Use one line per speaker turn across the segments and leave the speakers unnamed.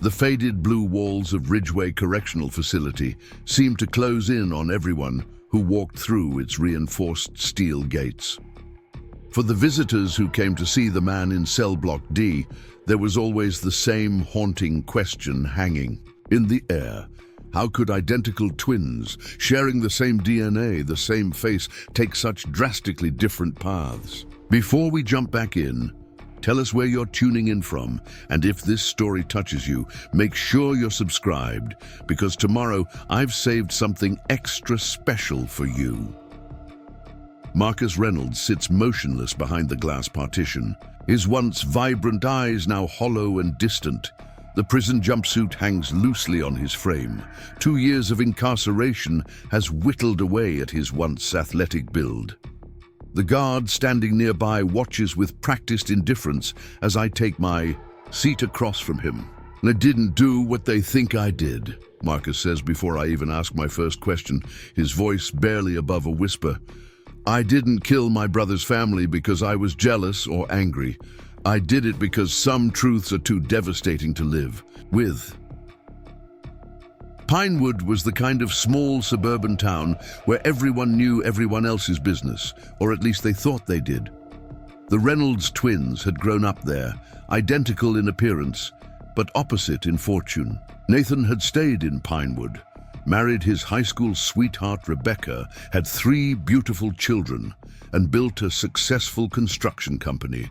The faded blue walls of Ridgeway Correctional Facility seemed to close in on everyone who walked through its reinforced steel gates. For the visitors who came to see the man in cell block D, there was always the same haunting question hanging in the air. How could identical twins, sharing the same DNA, the same face, take such drastically different paths? Before we jump back in, tell us where you're tuning in from, and if this story touches you, make sure you're subscribed, because tomorrow I've saved something extra special for you. Marcus Reynolds sits motionless behind the glass partition, his once vibrant eyes now hollow and distant. The prison jumpsuit hangs loosely on his frame. 2 years of incarceration has whittled away at his once athletic build. The guard standing nearby watches with practiced indifference as I take my seat across from him. "I didn't do what they think I did," Marcus says before I even ask my first question, his voice barely above a whisper. "I didn't kill my brother's family because I was jealous or angry. I did it because some truths are too devastating to live with." Pinewood was the kind of small suburban town where everyone knew everyone else's business, or at least they thought they did. The Reynolds twins had grown up there, identical in appearance, but opposite in fortune. Nathan had stayed in Pinewood, married his high school sweetheart Rebecca, had 3 beautiful children, and built a successful construction company.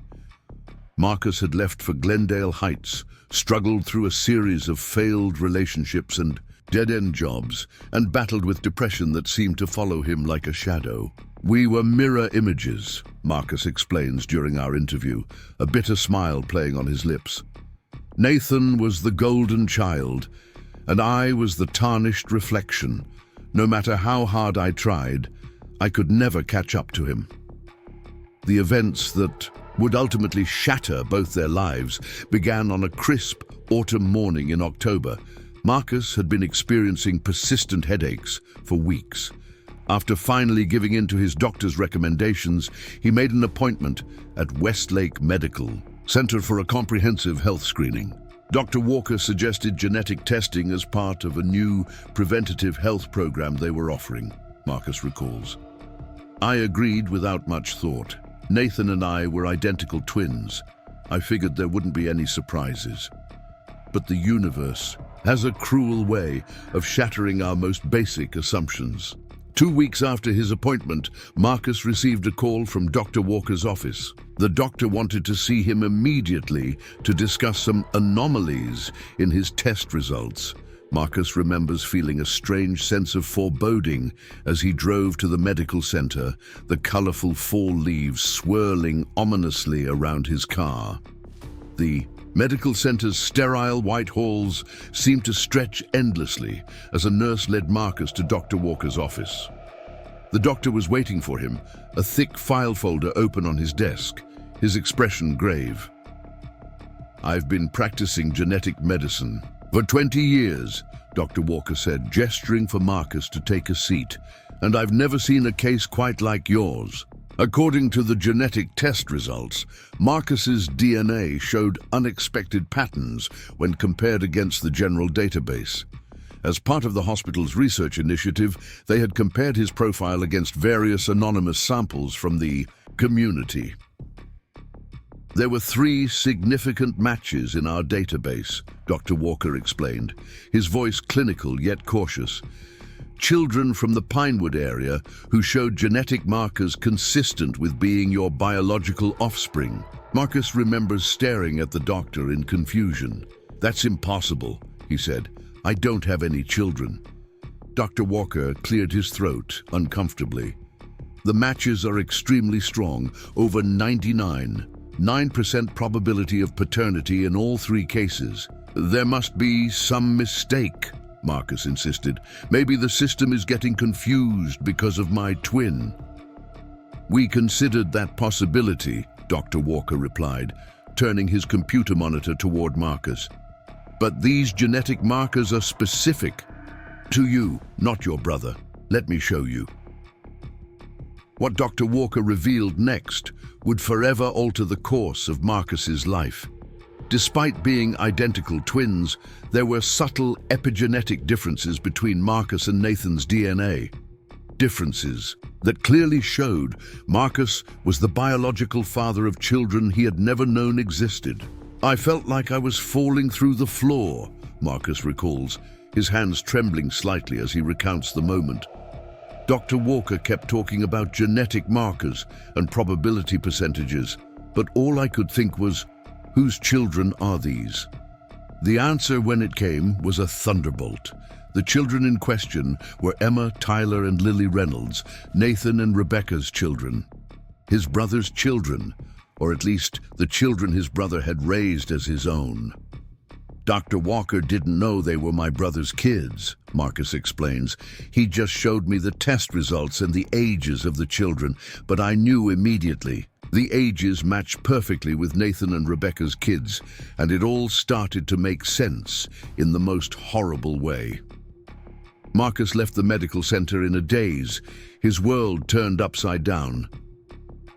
Marcus had left for Glendale Heights, struggled through a series of failed relationships and dead-end jobs, and battled with depression that seemed to follow him like a shadow. "We were mirror images," Marcus explains during our interview, a bitter smile playing on his lips. "Nathan was the golden child, and I was the tarnished reflection. No matter how hard I tried, I could never catch up to him." The events that would ultimately shatter both their lives began on a crisp autumn morning in October. Marcus had been experiencing persistent headaches for weeks. After finally giving in to his doctor's recommendations, he made an appointment at Westlake Medical Center for a comprehensive health screening. Dr. Walker suggested genetic testing as part of a new preventative health program they were offering, Marcus recalls. "I agreed without much thought. Nathan and I were identical twins. I figured there wouldn't be any surprises. But the universe has a cruel way of shattering our most basic assumptions." 2 weeks after his appointment, Marcus received a call from Dr. Walker's office. The doctor wanted to see him immediately to discuss some anomalies in his test results. Marcus remembers feeling a strange sense of foreboding as he drove to the medical center, the colorful fall leaves swirling ominously around his car. The medical center's sterile white halls seemed to stretch endlessly as a nurse led Marcus to Dr. Walker's office. The doctor was waiting for him, a thick file folder open on his desk, his expression grave. "I've been practicing genetic medicine for 20 years, Dr. Walker said, gesturing for Marcus to take a seat, "and I've never seen a case quite like yours." According to the genetic test results, Marcus's DNA showed unexpected patterns when compared against the general database. As part of the hospital's research initiative, they had compared his profile against various anonymous samples from the community. "There were 3 significant matches in our database," Dr. Walker explained, his voice clinical yet cautious. "Children from the Pinewood area who showed genetic markers consistent with being your biological offspring." Marcus remembers staring at the doctor in confusion. "That's impossible," he said. "I don't have any children." Dr. Walker cleared his throat uncomfortably. "The matches are extremely strong, over 99% probability of paternity in all 3 cases. There must be some mistake," Marcus insisted. "Maybe the system is getting confused because of my twin." "We considered that possibility," Dr. Walker replied, turning his computer monitor toward Marcus. "But these genetic markers are specific to you, not your brother. Let me show you." What Dr. Walker revealed next would forever alter the course of Marcus's life. Despite being identical twins, there were subtle epigenetic differences between Marcus and Nathan's DNA. Differences that clearly showed Marcus was the biological father of children he had never known existed. "I felt like I was falling through the floor," Marcus recalls, his hands trembling slightly as he recounts the moment. Dr. Walker kept talking about genetic markers and probability percentages, but all I could think was, whose children are these? The answer, when it came, was a thunderbolt. The children in question were Emma, Tyler, and Lily Reynolds, Nathan and Rebecca's children. His brother's children, or at least the children his brother had raised as his own. "Dr. Walker didn't know they were my brother's kids," Marcus explains. "He just showed me the test results and the ages of the children, but I knew immediately. The ages matched perfectly with Nathan and Rebecca's kids, and it all started to make sense in the most horrible way." Marcus left the medical center in a daze, his world turned upside down.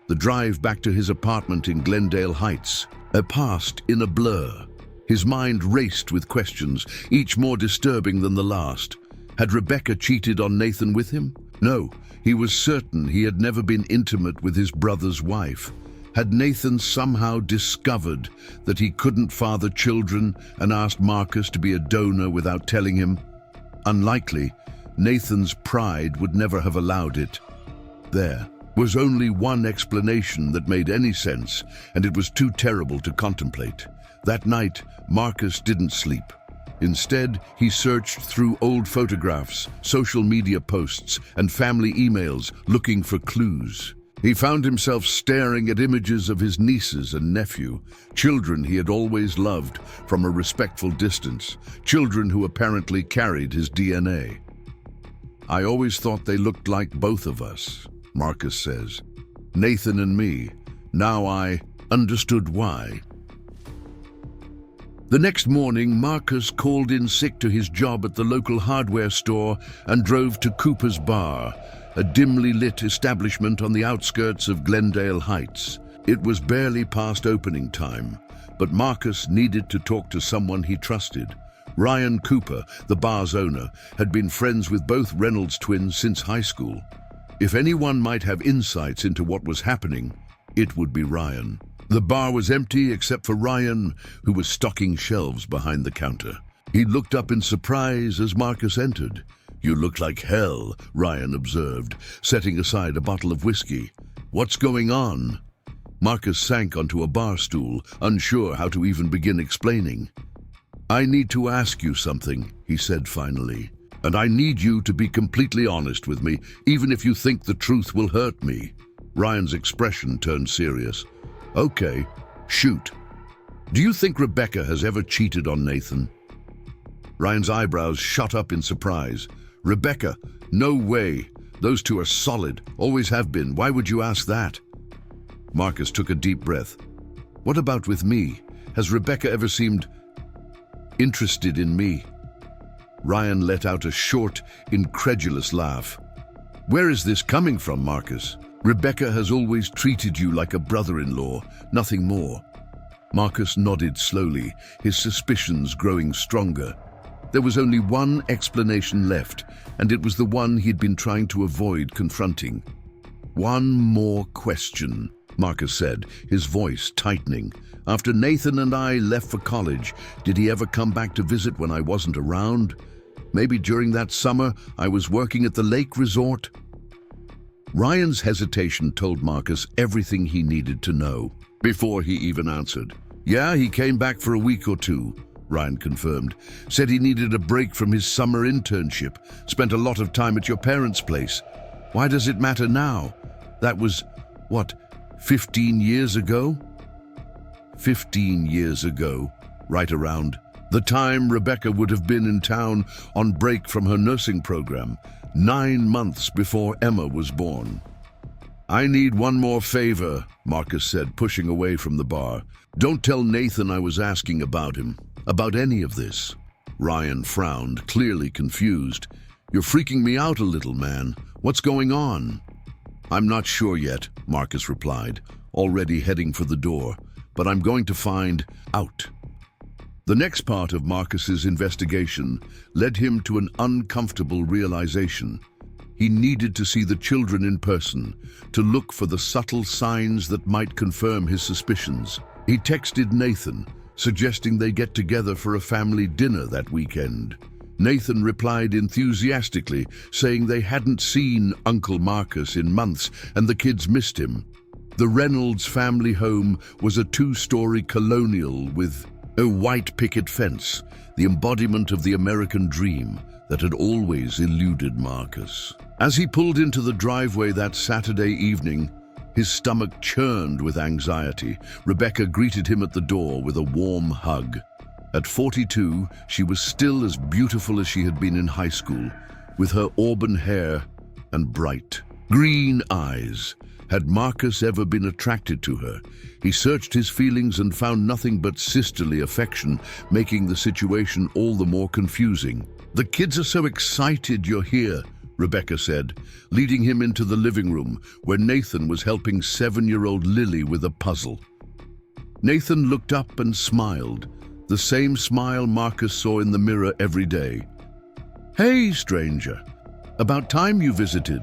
The drive back to his apartment in Glendale Heights, a past in a blur. His mind raced with questions, each more disturbing than the last. Had Rebecca cheated on Nathan with him? No, he was certain he had never been intimate with his brother's wife. Had Nathan somehow discovered that he couldn't father children and asked Marcus to be a donor without telling him? Unlikely. Nathan's pride would never have allowed it. There was only one explanation that made any sense, and it was too terrible to contemplate. That night, Marcus didn't sleep. Instead, he searched through old photographs, social media posts, and family emails looking for clues. He found himself staring at images of his nieces and nephew, children he had always loved from a respectful distance, children who apparently carried his DNA. "I always thought they looked like both of us," Marcus says. "Nathan and me. Now I understood why." The next morning, Marcus called in sick to his job at the local hardware store and drove to Cooper's Bar, a dimly lit establishment on the outskirts of Glendale Heights. It was barely past opening time, but Marcus needed to talk to someone he trusted. Ryan Cooper, the bar's owner, had been friends with both Reynolds twins since high school. If anyone might have insights into what was happening, it would be Ryan. The bar was empty except for Ryan, who was stocking shelves behind the counter. He looked up in surprise as Marcus entered. "You look like hell," Ryan observed, setting aside a bottle of whiskey. "What's going on?" Marcus sank onto a bar stool, unsure how to even begin explaining. "I need to ask you something," he said finally. "And I need you to be completely honest with me, even if you think the truth will hurt me." Ryan's expression turned serious. "Okay, shoot. Do you think Rebecca has ever cheated on Nathan?" Ryan's eyebrows shot up in surprise. "Rebecca? No way. Those two are solid, always have been. Why would you ask that?" Marcus took a deep breath. "What about with me? Has Rebecca ever seemed interested in me?" Ryan let out a short, incredulous laugh. "Where is this coming from, Marcus? Rebecca has always treated you like a brother-in-law, nothing more." Marcus nodded slowly, his suspicions growing stronger. There was only one explanation left, and it was the one he'd been trying to avoid confronting. "One more question," Marcus said, his voice tightening. "After Nathan and I left for college, did he ever come back to visit when I wasn't around? Maybe during that summer I was working at the lake resort?" Ryan's hesitation told Marcus everything he needed to know before he even answered. "Yeah, he came back for a week or two," Ryan confirmed. "Said he needed a break from his summer internship, spent a lot of time at your parents' place. Why does it matter now? That was, what, 15 years ago?" 15 years ago, right around the time Rebecca would have been in town on break from her nursing program, 9 months before Emma was born. "I need one more favor," Marcus said, pushing away from the bar. "Don't tell Nathan I was asking about him, about any of this." Ryan frowned, clearly confused. "You're freaking me out a little, man. What's going on?" "I'm not sure yet," Marcus replied, already heading for the door. "But I'm going to find out." The next part of Marcus's investigation led him to an uncomfortable realization. He needed to see the children in person, to look for the subtle signs that might confirm his suspicions. He texted Nathan, suggesting they get together for a family dinner that weekend. Nathan replied enthusiastically, saying they hadn't seen Uncle Marcus in months and the kids missed him. The Reynolds family home was a two-story colonial with a white picket fence, the embodiment of the American dream that had always eluded Marcus. As he pulled into the driveway that Saturday evening, his stomach churned with anxiety. Rebecca greeted him at the door with a warm hug. At 42, she was still as beautiful as she had been in high school, with her auburn hair and bright green eyes. Had Marcus ever been attracted to her? He searched his feelings and found nothing but sisterly affection, making the situation all the more confusing. "The kids are so excited you're here," Rebecca said, leading him into the living room where Nathan was helping 7-year-old Lily with a puzzle. Nathan looked up and smiled, the same smile Marcus saw in the mirror every day. "Hey, stranger. About time you visited."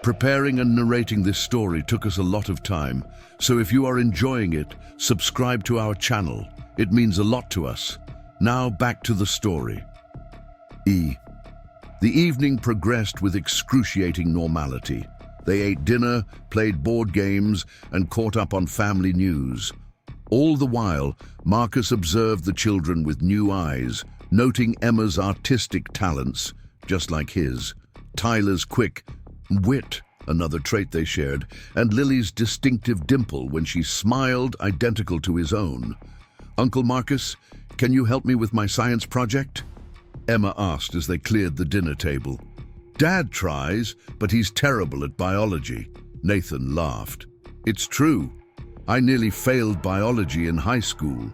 Preparing and narrating this story took us a lot of time, so if you are enjoying it, subscribe to our channel. It means a lot to us. Now back to the story. The evening progressed with excruciating normality. They ate dinner, played board games, and caught up on family news. All the while, Marcus observed the children with new eyes, noting Emma's artistic talents, just like his, Tyler's quick wit, another trait they shared, and Lily's distinctive dimple when she smiled, identical to his own. "Uncle Marcus, can you help me with my science project?" Emma asked as they cleared the dinner table. "Dad tries, but he's terrible at biology." Nathan laughed. "It's true. I nearly failed biology in high school.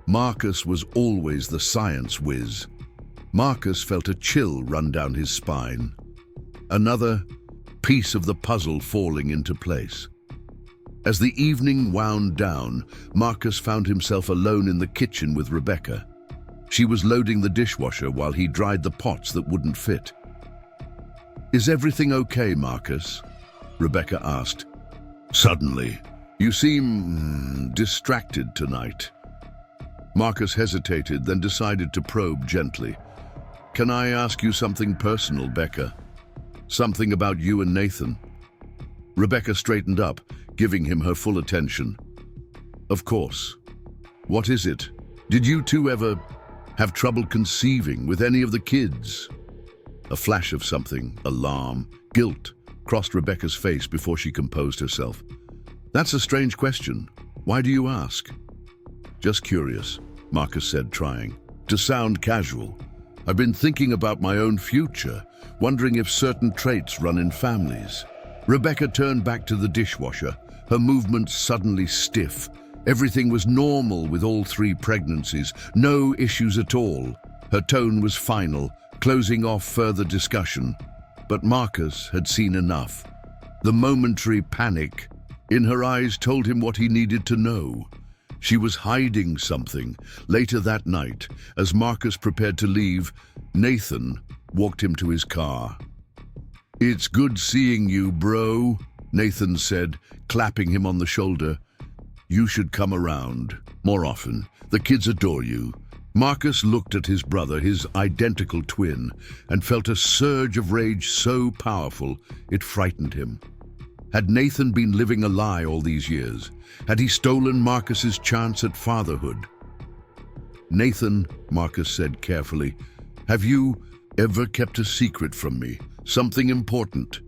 Marcus was always the science whiz." Marcus felt a chill run down his spine. Another piece of the puzzle falling into place. As the evening wound down, Marcus found himself alone in the kitchen with Rebecca. She was loading the dishwasher while he dried the pots that wouldn't fit. "Is everything okay, Marcus?" Rebecca asked. "Suddenly, you seem distracted tonight." Marcus hesitated, then decided to probe gently. "Can I ask you something personal, Becca? Something about you and Nathan?" Rebecca straightened up, giving him her full attention. "Of course. What is it? Did you two ever have trouble conceiving with any of the kids?" A flash of something, alarm, guilt, crossed Rebecca's face before she composed herself. "That's a strange question. Why do you ask?" "Just curious," Marcus said, trying to sound casual. "I've been thinking about my own future, wondering if certain traits run in families." Rebecca turned back to the dishwasher, her movements suddenly stiff. Everything was normal with all 3 pregnancies, no issues at all. Her tone was final, closing off further discussion. But Marcus had seen enough. The momentary panic in her eyes told him what he needed to know. She was hiding something. Later that night, as Marcus prepared to leave, Nathan walked him to his car. "It's good seeing you, bro," Nathan said, clapping him on the shoulder. "You should come around more often. The kids adore you." Marcus looked at his brother, his identical twin, and felt a surge of rage so powerful it frightened him. Had Nathan been living a lie all these years? Had he stolen Marcus's chance at fatherhood? "Nathan," Marcus said carefully, "have you ever kept a secret from me? Something important?"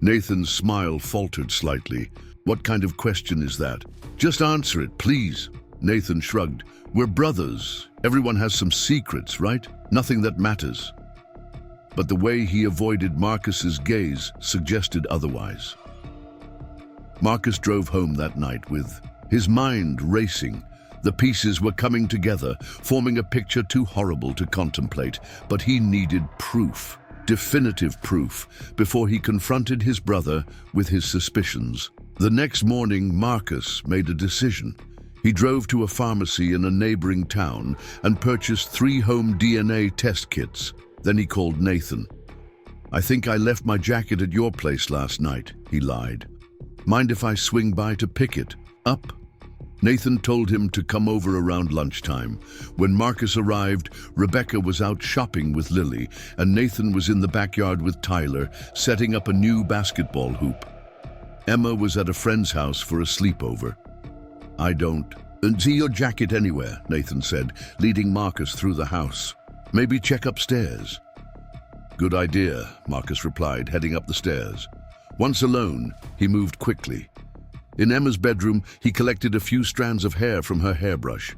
Nathan's smile faltered slightly. "What kind of question is that? Just answer it, please." Nathan shrugged. "We're brothers. Everyone has some secrets, right? Nothing that matters." But the way he avoided Marcus's gaze suggested otherwise. Marcus drove home that night with his mind racing. The pieces were coming together, forming a picture too horrible to contemplate, but he needed proof, definitive proof, before he confronted his brother with his suspicions. The next morning, Marcus made a decision. He drove to a pharmacy in a neighboring town and purchased 3 home DNA test kits. Then he called Nathan. "I think I left my jacket at your place last night," he lied. "Mind if I swing by to pick it up?" Nathan told him to come over around lunchtime. When Marcus arrived, Rebecca was out shopping with Lily, and Nathan was in the backyard with Tyler, setting up a new basketball hoop. Emma was at a friend's house for a sleepover. "I don't see your jacket anywhere," Nathan said, leading Marcus through the house. "Maybe check upstairs." "Good idea," Marcus replied, heading up the stairs. Once alone, he moved quickly. In Emma's bedroom, he collected a few strands of hair from her hairbrush.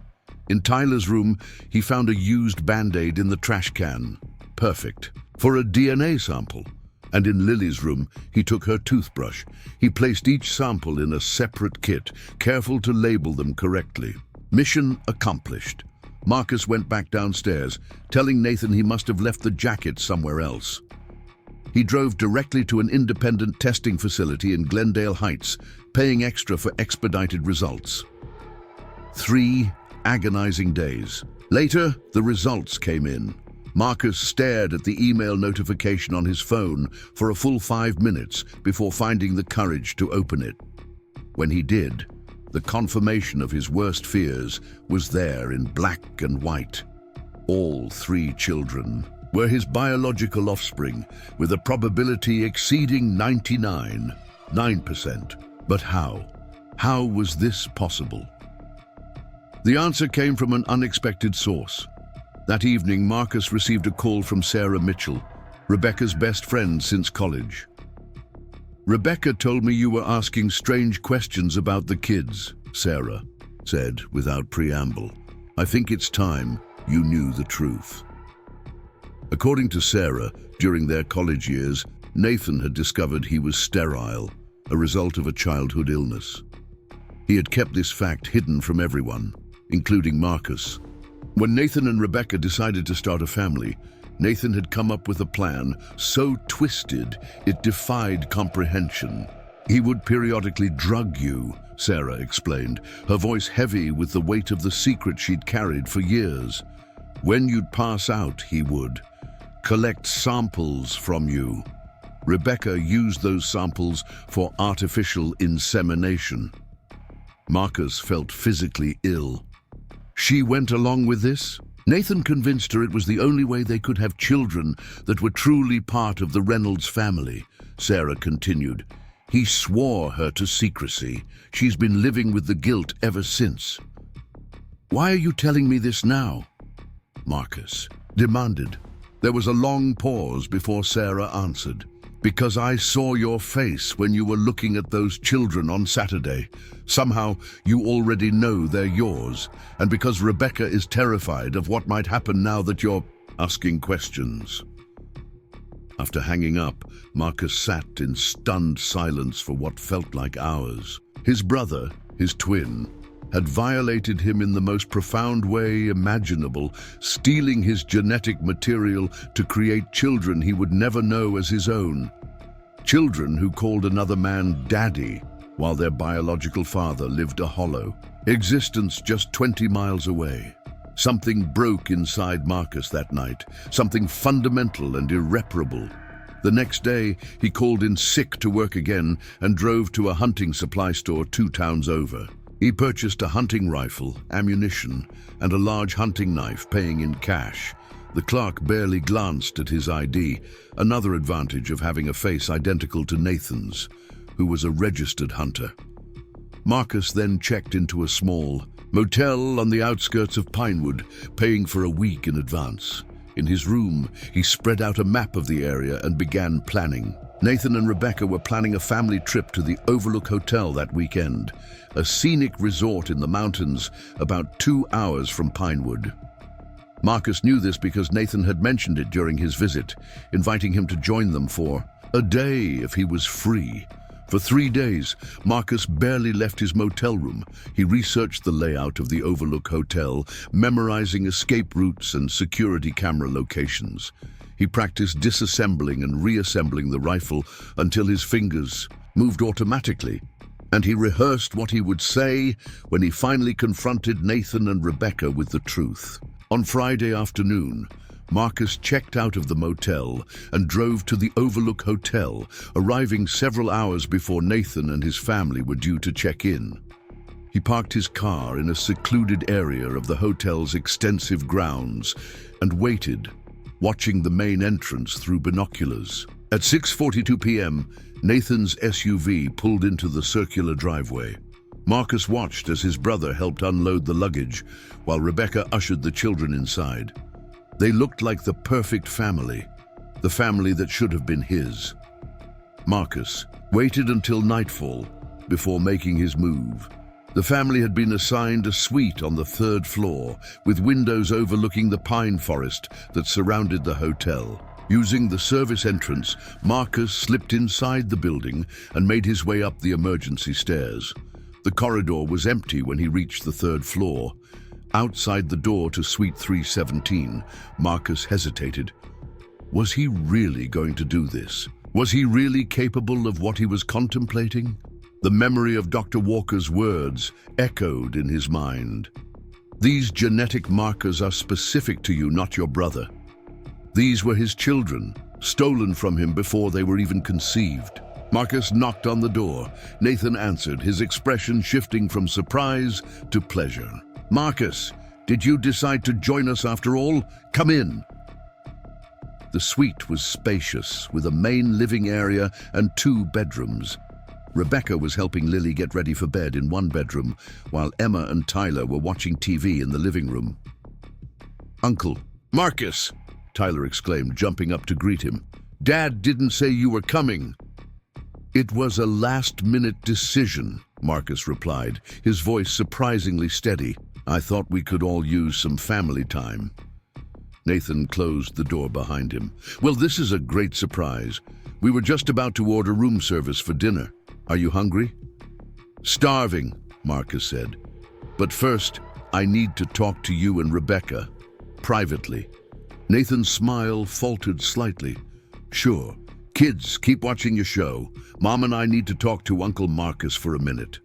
In Tyler's room, he found a used Band-Aid in the trash can. Perfect. For a DNA sample. And in Lily's room, he took her toothbrush. He placed each sample in a separate kit, careful to label them correctly. Mission accomplished. Marcus went back downstairs, telling Nathan he must have left the jacket somewhere else. He drove directly to an independent testing facility in Glendale Heights, paying extra for expedited results. 3 agonizing days. Later, the results came in. Marcus stared at the email notification on his phone for a full 5 minutes before finding the courage to open it. When he did, the confirmation of his worst fears was there in black and white. All 3 children were his biological offspring, with a probability exceeding 99.9%. But how? How was this possible? The answer came from an unexpected source. That evening, Marcus received a call from Sarah Mitchell, Rebecca's best friend since college. "Rebecca told me you were asking strange questions about the kids," Sarah said without preamble. "I think it's time you knew the truth." According to Sarah, during their college years, Nathan had discovered he was sterile, a result of a childhood illness. He had kept this fact hidden from everyone, including Marcus. When Nathan and Rebecca decided to start a family, Nathan had come up with a plan so twisted it defied comprehension. "He would periodically drug you," Sarah explained, her voice heavy with the weight of the secret she'd carried for years. "When you'd pass out, he would collect samples from you. Rebecca used those samples for artificial insemination." Marcus felt physically ill. She went along with this? Nathan convinced her it was the only way they could have children that were truly part of the Reynolds family, Sarah continued. He swore her to secrecy. She's been living with the guilt ever since. "Why are you telling me this now?" Marcus demanded. There was a long pause before Sarah answered. "Because I saw your face when you were looking at those children on Saturday. Somehow you already know they're yours, and because Rebecca is terrified of what might happen now that you're asking questions." After hanging up, Marcus sat in stunned silence for what felt like hours. His brother, his twin, had violated him in the most profound way imaginable, stealing his genetic material to create children he would never know as his own. Children who called another man daddy, while their biological father lived a hollow existence just 20 miles away. Something broke inside Marcus that night, something fundamental and irreparable. The next day, he called in sick to work again and drove to a hunting supply store 2 towns over. He purchased a hunting rifle, ammunition, and a large hunting knife, paying in cash. The clerk barely glanced at his ID, another advantage of having a face identical to Nathan's, who was a registered hunter. Marcus then checked into a small motel on the outskirts of Pinewood, paying for a week in advance. In his room, he spread out a map of the area and began planning. Nathan and Rebecca were planning a family trip to the Overlook Hotel that weekend, a scenic resort in the mountains about 2 hours from Pinewood. Marcus knew this because Nathan had mentioned it during his visit, inviting him to join them for a day if he was free. For 3 days, Marcus barely left his motel room. He researched the layout of the Overlook Hotel, memorizing escape routes and security camera locations. He practiced disassembling and reassembling the rifle until his fingers moved automatically. And he rehearsed what he would say when he finally confronted Nathan and Rebecca with the truth. On Friday afternoon, Marcus checked out of the motel and drove to the Overlook Hotel, arriving several hours before Nathan and his family were due to check in. He parked his car in a secluded area of the hotel's extensive grounds and waited, watching the main entrance through binoculars. At 6:42 p.m., Nathan's SUV pulled into the circular driveway. Marcus watched as his brother helped unload the luggage, while Rebecca ushered the children inside. They looked like the perfect family, the family that should have been his. Marcus waited until nightfall before making his move. The family had been assigned a suite on the 3rd floor, with windows overlooking the pine forest that surrounded the hotel. Using the service entrance, Marcus slipped inside the building and made his way up the emergency stairs. The corridor was empty when he reached the 3rd floor. Outside the door to Suite 317, Marcus hesitated. Was he really going to do this? Was he really capable of what he was contemplating? The memory of Dr. Walker's words echoed in his mind. These genetic markers are specific to you, not your brother. These were his children, stolen from him before they were even conceived. Marcus knocked on the door. Nathan answered, his expression shifting from surprise to pleasure. Marcus, did you decide to join us after all? Come in. The suite was spacious, with a main living area and 2 bedrooms. Rebecca was helping Lily get ready for bed in one bedroom, while Emma and Tyler were watching TV in the living room. Uncle, Marcus, Tyler exclaimed, jumping up to greet him. Dad didn't say you were coming. It was a last-minute decision, Marcus replied, his voice surprisingly steady. I thought we could all use some family time. Nathan closed the door behind him. Well, this is a great surprise. We were just about to order room service for dinner. Are you hungry? Starving, Marcus said. But first, I need to talk to you and Rebecca, privately. Nathan's smile faltered slightly. Sure. Kids, keep watching your show. Mom and I need to talk to Uncle Marcus for a minute.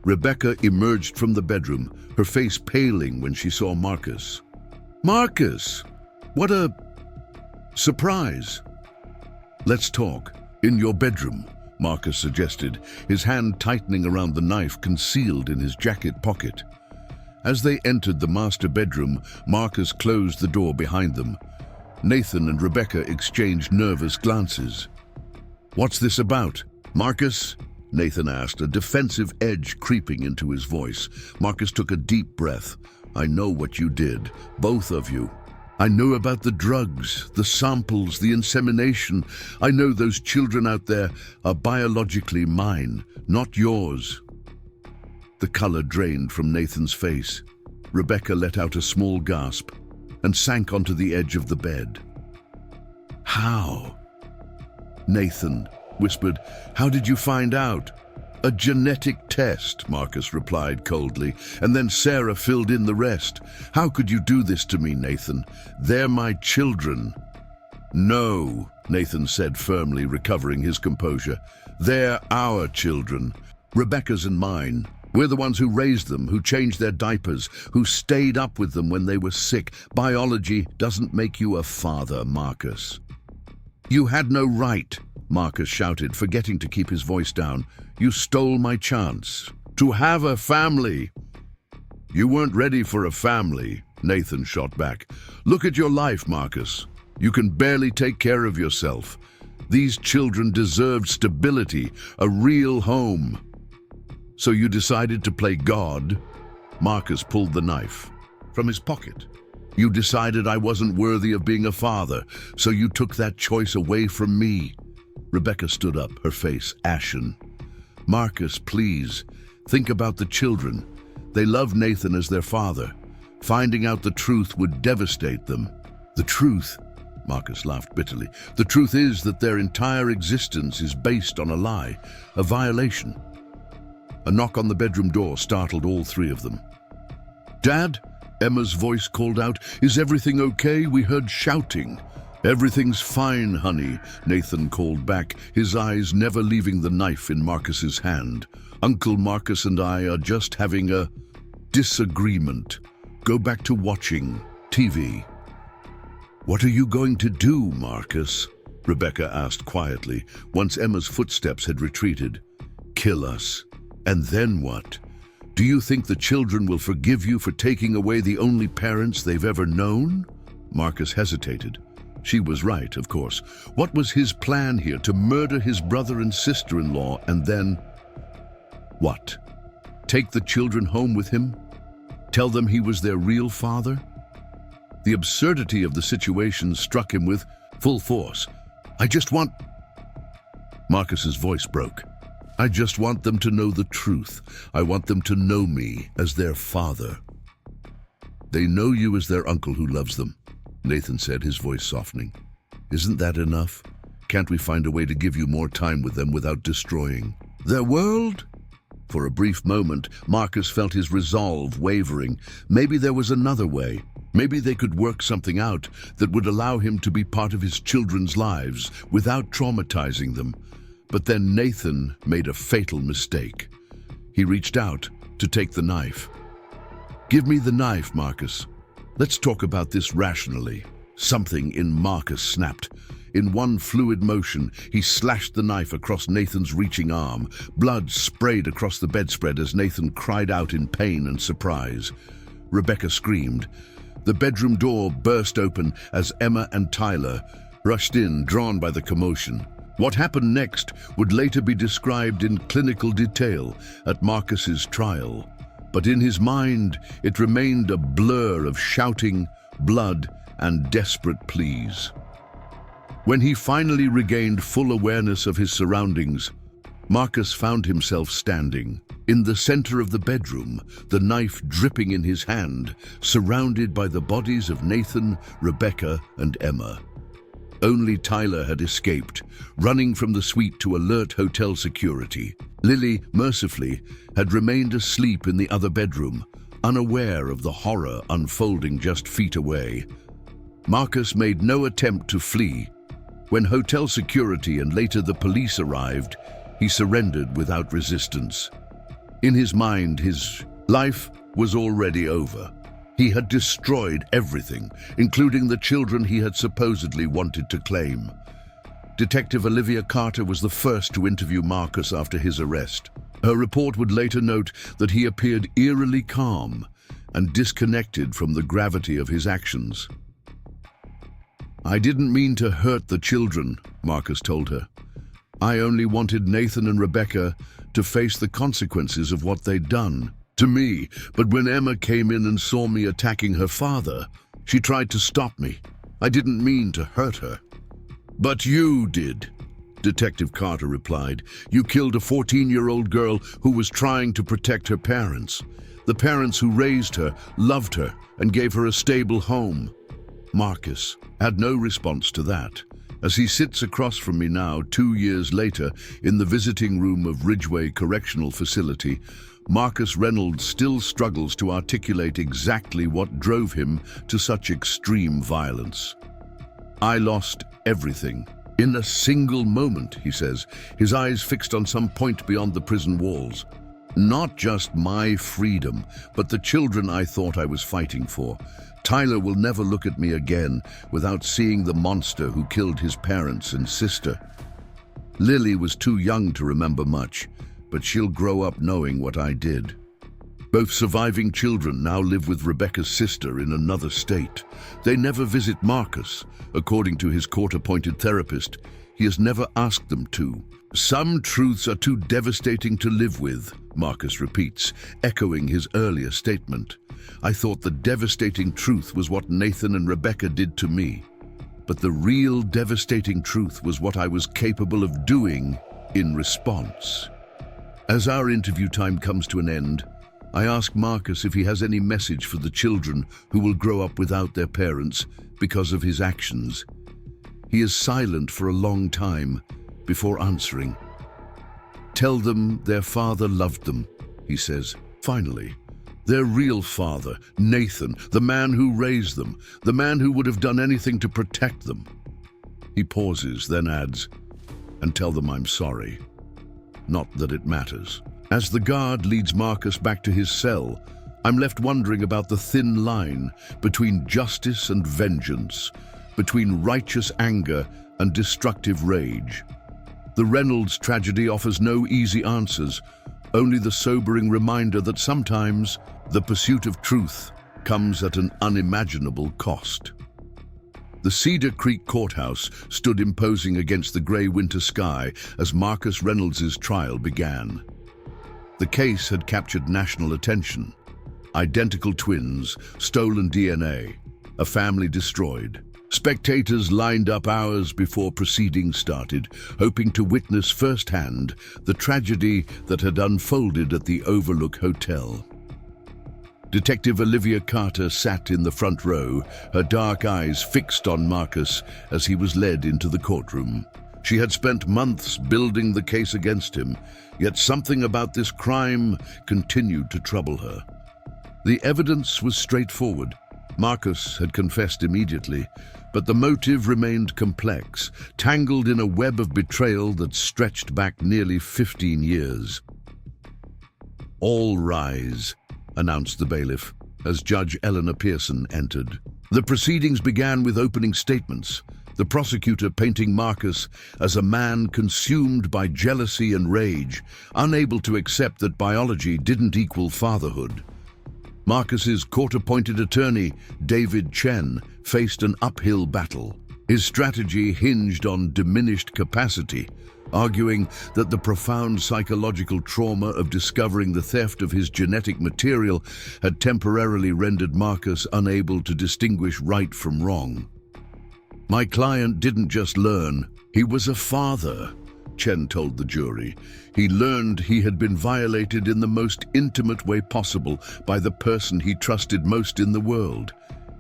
Rebecca emerged from the bedroom, her face paling when she saw Marcus. Marcus! What a surprise! Let's talk. In your bedroom, Marcus suggested, his hand tightening around the knife concealed in his jacket pocket. As they entered the master bedroom, Marcus closed the door behind them. Nathan and Rebecca exchanged nervous glances. What's this about? Marcus? Nathan asked, a defensive edge creeping into his voice. Marcus took a deep breath. I know what you did, both of you. I know about the drugs, the samples, the insemination. I know those children out there are biologically mine, not yours. The color drained from Nathan's face. Rebecca let out a small gasp and sank onto the edge of the bed. How? Nathan whispered, how did you find out? A genetic test, Marcus replied coldly, and then Sarah filled in the rest. How could you do this to me, Nathan? They're my children. No, Nathan said firmly, recovering his composure. They're our children. Rebecca's and mine. We're the ones who raised them, who changed their diapers, who stayed up with them when they were sick. Biology doesn't make you a father, Marcus. You had no right, Marcus shouted, forgetting to keep his voice down. You stole my chance to have a family. You weren't ready for a family, Nathan shot back. Look at your life, Marcus. You can barely take care of yourself. These children deserved stability, a real home. So you decided to play God? Marcus pulled the knife from his pocket. You decided I wasn't worthy of being a father, so you took that choice away from me. Rebecca stood up, her face ashen. Marcus, please, think about the children. They love Nathan as their father. Finding out the truth would devastate them. The truth? Marcus laughed bitterly. The truth is that their entire existence is based on a lie, a violation. A knock on the bedroom door startled all 3 of them. Dad? Emma's voice called out. Is everything okay? We heard shouting. "Everything's fine, honey," Nathan called back, his eyes never leaving the knife in Marcus's hand. "Uncle Marcus and I are just having a disagreement. Go back to watching TV." "What are you going to do, Marcus?" Rebecca asked quietly, once Emma's footsteps had retreated. "Kill us. And then what? Do you think the children will forgive you for taking away the only parents they've ever known?" Marcus hesitated. She was right, of course. What was his plan here? To murder his brother and sister-in-law and then... what? Take the children home with him? Tell them he was their real father? The absurdity of the situation struck him with full force. "I just want..." Marcus's voice broke. "I just want them to know the truth. I want them to know me as their father." "They know you as their uncle who loves them," Nathan said, his voice softening. "Isn't that enough? Can't we find a way to give you more time with them without destroying their world?" For a brief moment, Marcus felt his resolve wavering. Maybe there was another way. Maybe they could work something out that would allow him to be part of his children's lives without traumatizing them. But then Nathan made a fatal mistake. He reached out to take the knife. "Give me the knife, Marcus. Let's talk about this rationally." Something in Marcus snapped. In one fluid motion, he slashed the knife across Nathan's reaching arm. Blood sprayed across the bedspread as Nathan cried out in pain and surprise. Rebecca screamed. The bedroom door burst open as Emma and Tyler rushed in, drawn by the commotion. What happened next would later be described in clinical detail at Marcus's trial. But in his mind, it remained a blur of shouting, blood, and desperate pleas. When he finally regained full awareness of his surroundings, Marcus found himself standing in the center of the bedroom, the knife dripping in his hand, surrounded by the bodies of Nathan, Rebecca, and Emma. Only Tyler had escaped, running from the suite to alert hotel security. Lily, mercifully, had remained asleep in the other bedroom, unaware of the horror unfolding just feet away. Marcus made no attempt to flee. When hotel security and later the police arrived, he surrendered without resistance. In his mind, his life was already over. He had destroyed everything, including the children he had supposedly wanted to claim. Detective Olivia Carter was the first to interview Marcus after his arrest. Her report would later note that he appeared eerily calm and disconnected from the gravity of his actions. "I didn't mean to hurt the children," Marcus told her. "I only wanted Nathan and Rebecca to face the consequences of what they'd done to me. But when Emma came in and saw me attacking her father, she tried to stop me. I didn't mean to hurt her." "But you did," Detective Carter replied. "You killed a 14-year-old girl who was trying to protect her parents. The parents who raised her, loved her, and gave her a stable home." Marcus had no response to that. As he sits across from me now, 2 years later, in the visiting room of Ridgeway Correctional Facility, Marcus Reynolds still struggles to articulate exactly what drove him to such extreme violence. "I lost everything in a single moment," he says, his eyes fixed on some point beyond the prison walls. "Not just my freedom, but the children I thought I was fighting for. Tyler will never look at me again without seeing the monster who killed his parents and sister. Lily was too young to remember much, but she'll grow up knowing what I did." Both surviving children now live with Rebecca's sister in another state. They never visit Marcus. According to his court-appointed therapist, he has never asked them to. "Some truths are too devastating to live with," Marcus repeats, echoing his earlier statement. "I thought the devastating truth was what Nathan and Rebecca did to me. But the real devastating truth was what I was capable of doing in response." As our interview time comes to an end, I ask Marcus if he has any message for the children who will grow up without their parents because of his actions. He is silent for a long time before answering. "Tell them their father loved them," he says, finally. "Their real father, Nathan, the man who raised them, the man who would have done anything to protect them. He pauses, then adds, "And tell them I'm sorry. Not that it matters." As the guard leads Marcus back to his cell, I'm left wondering about the thin line between justice and vengeance, between righteous anger and destructive rage. The Reynolds tragedy offers no easy answers, only the sobering reminder that sometimes the pursuit of truth comes at an unimaginable cost. The Cedar Creek Courthouse stood imposing against the grey winter sky as Marcus Reynolds' trial began. The case had captured national attention. Identical twins, stolen DNA, a family destroyed. Spectators lined up hours before proceedings started, hoping to witness firsthand the tragedy that had unfolded at the Overlook Hotel. Detective Olivia Carter sat in the front row, her dark eyes fixed on Marcus as he was led into the courtroom. She had spent months building the case against him, yet something about this crime continued to trouble her. The evidence was straightforward. Marcus had confessed immediately, but the motive remained complex, tangled in a web of betrayal that stretched back nearly 15 years. "All rise," announced the bailiff, as Judge Eleanor Pearson entered. The proceedings began with opening statements, the prosecutor painting Marcus as a man consumed by jealousy and rage, unable to accept that biology didn't equal fatherhood. Marcus's court-appointed attorney, David Chen, faced an uphill battle. His strategy hinged on diminished capacity, arguing that the profound psychological trauma of discovering the theft of his genetic material had temporarily rendered Marcus unable to distinguish right from wrong. "My client didn't just learn, he was a father," Chen told the jury. "He learned he had been violated in the most intimate way possible by the person he trusted most in the world,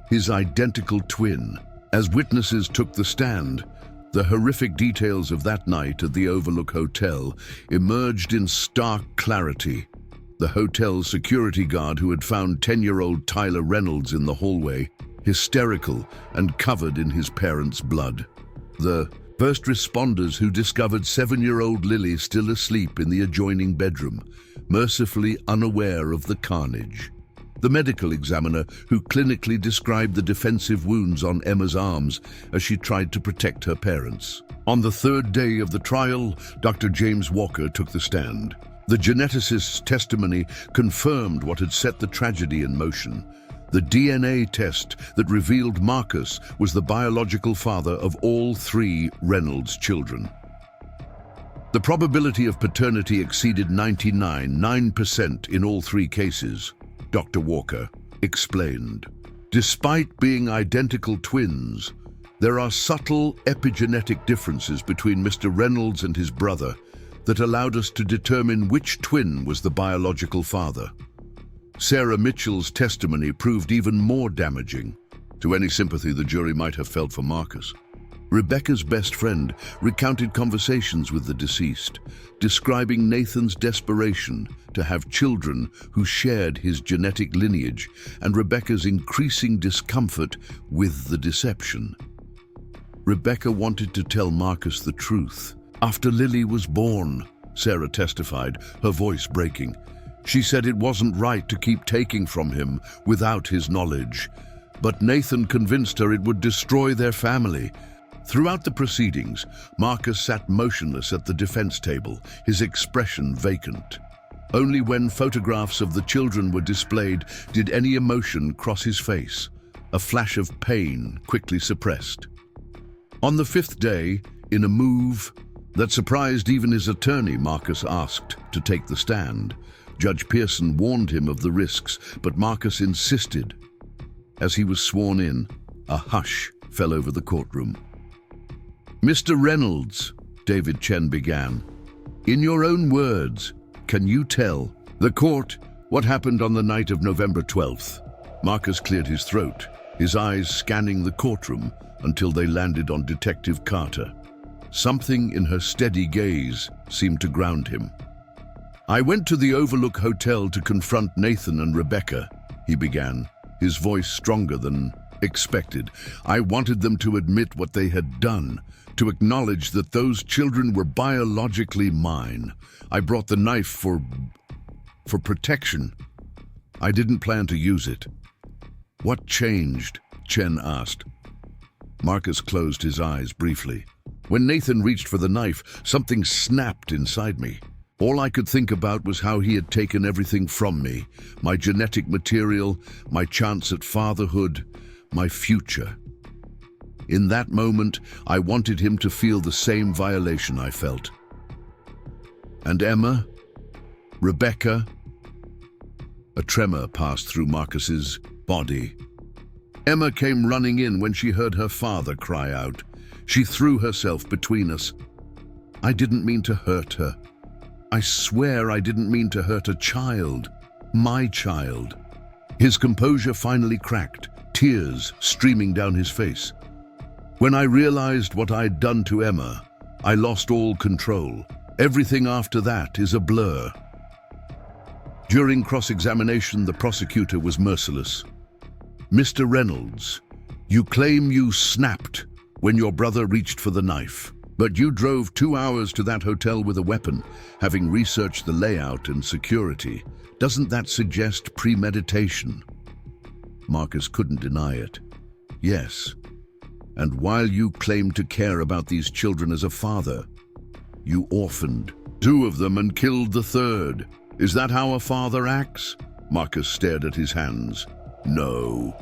his identical twin." As witnesses took the stand, the horrific details of that night at the Overlook Hotel emerged in stark clarity. The hotel's security guard who had found 10-year-old Tyler Reynolds in the hallway, hysterical and covered in his parents' blood. The first responders who discovered 7-year-old Lily still asleep in the adjoining bedroom, mercifully unaware of the carnage. The medical examiner who clinically described the defensive wounds on Emma's arms as she tried to protect her parents. On the third day of the trial, Dr. James Walker took the stand. The geneticist's testimony confirmed what had set the tragedy in motion. The DNA test that revealed Marcus was the biological father of all 3 Reynolds children. The probability of paternity exceeded 99% in all 3 cases, Dr. Walker explained. Despite being identical twins, there are subtle epigenetic differences between Mr. Reynolds and his brother that allowed us to determine which twin was the biological father. Sarah Mitchell's testimony proved even more damaging to any sympathy the jury might have felt for Marcus. Rebecca's best friend recounted conversations with the deceased, describing Nathan's desperation to have children who shared his genetic lineage and Rebecca's increasing discomfort with the deception. Rebecca wanted to tell Marcus the truth. "After Lily was born," Sarah testified, her voice breaking, "she said it wasn't right to keep taking from him without his knowledge. But Nathan convinced her it would destroy their family." Throughout the proceedings, Marcus sat motionless at the defense table, his expression vacant. Only when photographs of the children were displayed did any emotion cross his face, a flash of pain quickly suppressed. On the 5th day, in a move that surprised even his attorney, Marcus asked to take the stand. Judge Pearson warned him of the risks, but Marcus insisted. As he was sworn in, a hush fell over the courtroom. "Mr. Reynolds," David Chen began, "in your own words, can you tell the court what happened on the night of November 12th? Marcus cleared his throat, his eyes scanning the courtroom until they landed on Detective Carter. Something in her steady gaze seemed to ground him. "I went to the Overlook Hotel to confront Nathan and Rebecca," he began, his voice stronger than expected. I wanted them to admit what they had done, to acknowledge that those children were biologically mine. I brought the knife for protection. I didn't plan to use it. What changed? Chen asked. Marcus closed his eyes briefly. When Nathan reached for the knife, something snapped inside me. All I could think about was how he had taken everything from me, my genetic material, my chance at fatherhood, my future. In that moment, I wanted him to feel the same violation I felt. And Emma? Rebecca? A tremor passed through Marcus's body. Emma came running in when she heard her father cry out. She threw herself between us. I didn't mean to hurt her. I swear I didn't mean to hurt a child. My child. His composure finally cracked, tears streaming down his face. When I realized what I'd done to Emma, I lost all control. Everything after that is a blur. During cross-examination, the prosecutor was merciless. Mr. Reynolds, you claim you snapped when your brother reached for the knife, but you drove 2 hours to that hotel with a weapon, having researched the layout and security. Doesn't that suggest premeditation? Marcus couldn't deny it. Yes. And while you claimed to care about these children as a father, you orphaned 2 of them and killed the 3rd. Is that how a father acts? Marcus stared at his hands. No.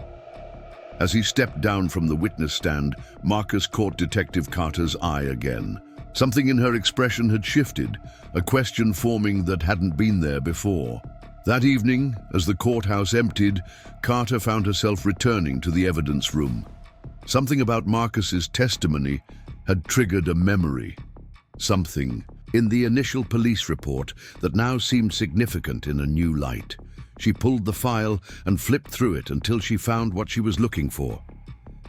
As he stepped down from the witness stand, Marcus caught Detective Carter's eye again. Something in her expression had shifted, a question forming that hadn't been there before. That evening, as the courthouse emptied, Carter found herself returning to the evidence room. Something about Marcus's testimony had triggered a memory. Something in the initial police report that now seemed significant in a new light. She pulled the file and flipped through it until she found what she was looking for.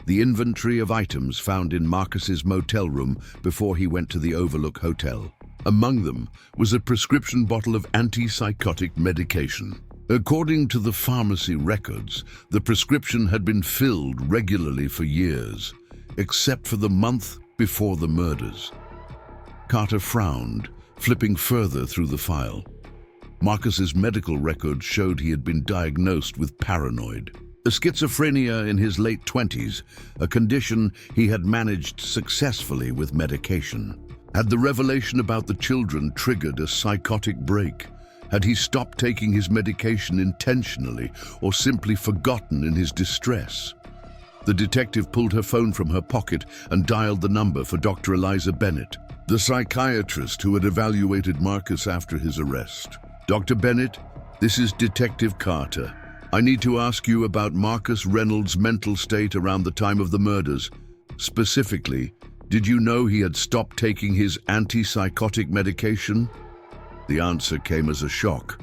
The inventory of items found in Marcus's motel room before he went to the Overlook Hotel. Among them was a prescription bottle of antipsychotic medication. According to the pharmacy records, the prescription had been filled regularly for years, except for the month before the murders. Carter frowned, flipping further through the file. Marcus's medical record showed he had been diagnosed with paranoid. A schizophrenia in his late 20s, a condition he had managed successfully with medication. Had the revelation about the children triggered a psychotic break? Had he stopped taking his medication intentionally or simply forgotten in his distress? The detective pulled her phone from her pocket and dialed the number for Dr. Eliza Bennett, the psychiatrist who had evaluated Marcus after his arrest. Dr. Bennett, this is Detective Carter. I need to ask you about Marcus Reynolds' mental state around the time of the murders. Specifically, did you know he had stopped taking his antipsychotic medication? The answer came as a shock.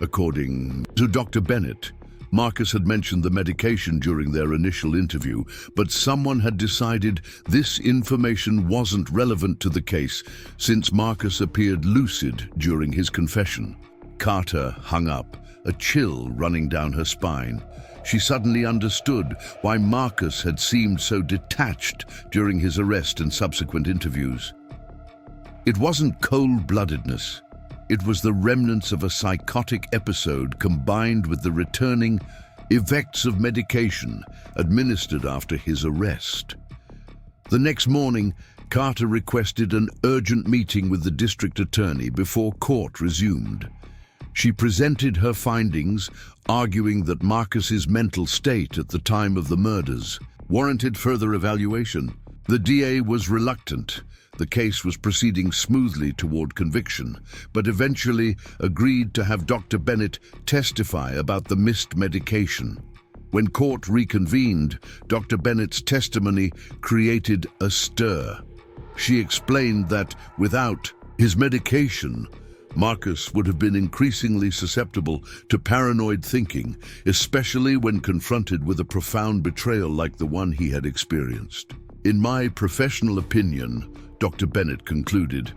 According to Dr. Bennett, Marcus had mentioned the medication during their initial interview, but someone had decided this information wasn't relevant to the case since Marcus appeared lucid during his confession. Carter hung up, a chill running down her spine. She suddenly understood why Marcus had seemed so detached during his arrest and subsequent interviews. It wasn't cold-bloodedness. It was the remnants of a psychotic episode combined with the returning effects of medication administered after his arrest. The next morning, Carter requested an urgent meeting with the district attorney before court resumed. She presented her findings, arguing that Marcus's mental state at the time of the murders warranted further evaluation. The DA was reluctant. The case was proceeding smoothly toward conviction, but eventually agreed to have Dr. Bennett testify about the missed medication. When court reconvened, Dr. Bennett's testimony created a stir. She explained that without his medication, Marcus would have been increasingly susceptible to paranoid thinking, especially when confronted with a profound betrayal like the one he had experienced. In my professional opinion, Dr. Bennett concluded,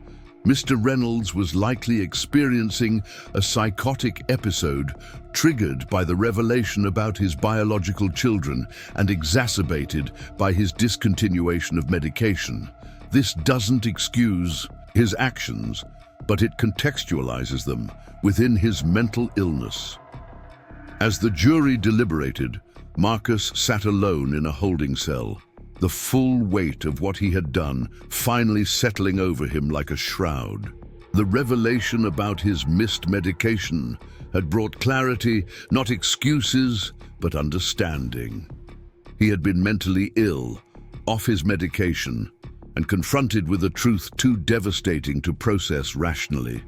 Mr. Reynolds was likely experiencing a psychotic episode triggered by the revelation about his biological children and exacerbated by his discontinuation of medication. This doesn't excuse his actions, but it contextualizes them within his mental illness. As the jury deliberated, Marcus sat alone in a holding cell, the full weight of what he had done finally settling over him like a shroud. The revelation about his missed medication had brought clarity, not excuses, but understanding. He had been mentally ill, off his medication, and confronted with a truth too devastating to process rationally.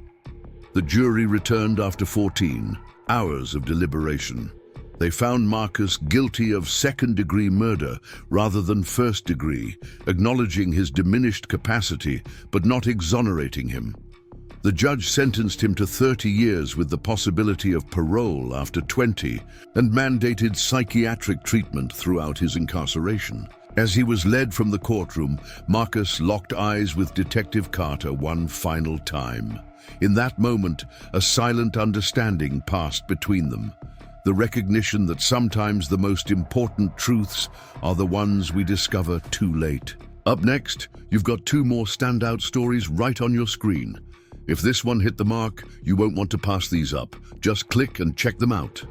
The jury returned after 14 hours of deliberation. They found Marcus guilty of second-degree murder rather than first-degree, acknowledging his diminished capacity but not exonerating him. The judge sentenced him to 30 years with the possibility of parole after 20 and mandated psychiatric treatment throughout his incarceration. As he was led from the courtroom, Marcus locked eyes with Detective Carter one final time. In that moment, a silent understanding passed between them. The recognition that sometimes the most important truths are the ones we discover too late. Up next, you've got 2 more standout stories right on your screen. If this one hit the mark, you won't want to pass these up. Just click and check them out.